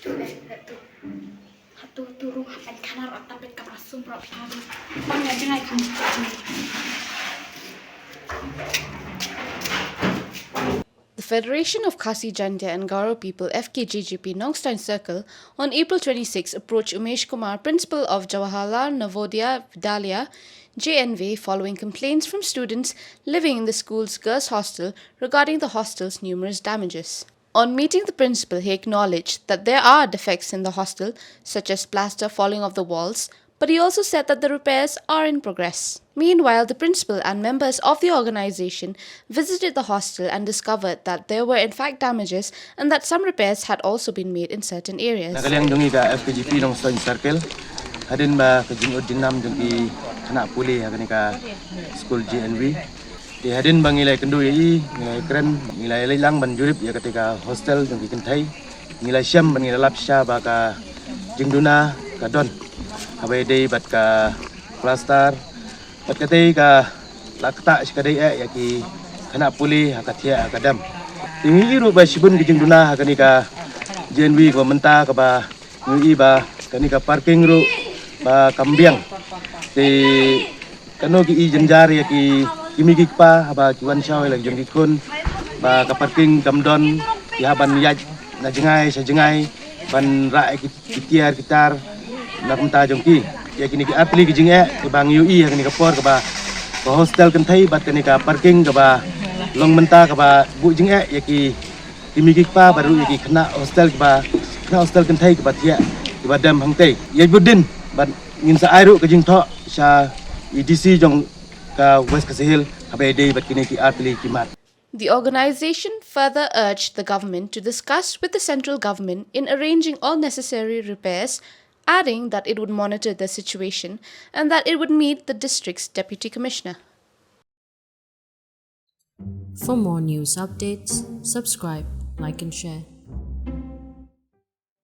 turun ang kanar at tapit kaprasum pro kami. Pangajay kami. The Federation of Khasi Jantia and Garo People FKJGP Nongstein Circle on April 26 approached Umesh Kumar, principal of Jawaharlal Navodaya Vidyalaya JNV, following complaints from students living in the school's girls' hostel regarding the hostel's numerous damages. On meeting the principal, he acknowledged that there are defects in the hostel, such as plaster falling off the walls, but he also said that the repairs are in progress. Meanwhile, the principal and members of the organization visited the hostel and discovered that there were in fact damages and that some repairs had also been made in certain areas. Nakaliang dungi ka FKJP Nongstein Circle. Hadin ba kajingod dinam dungi kana puli hakani ka school JNV. Di hadin bang nilai kendu nilai keren nilai lilang ban jurip ya ketika hostel dungi kentai nilai syam ban nilai lapsha ba ka jingduna ka don. Habai day bat ka plaster bat katay ka lakta sikadai ya ki kana puli hakatia akadam. Tingi iru ba sibun jingduna hakani ka JNV ko menta ka ba ngi ba kani ka parking ru ba kambiang di kano ki jenjar ya ki kimigik pa ba kiwan shaw lagi jong kun ba ka parking kamdon ya ban yaj na jengai sa jengai ban ra ki tiar gitar na menta jong ki ya kini ki apli ki jinge ki bang UI kani ka por ka ba hostel kan thai bat kani ka parking ka ba long menta ka ba bu jinge ya ki kimigik pa baru ya ki kena hostel kan thai ka ba tia ki ba dam hang tei ya budin ban ngin sa airu ka jing tho sa EDC jong ka west ka sehil habai dei bat kini ki apli ki mat. The organization further urged the government to discuss with the central government in arranging all necessary repairs, adding that it would monitor the situation and that it would meet the district's deputy commissioner. For more news updates, subscribe, like and share.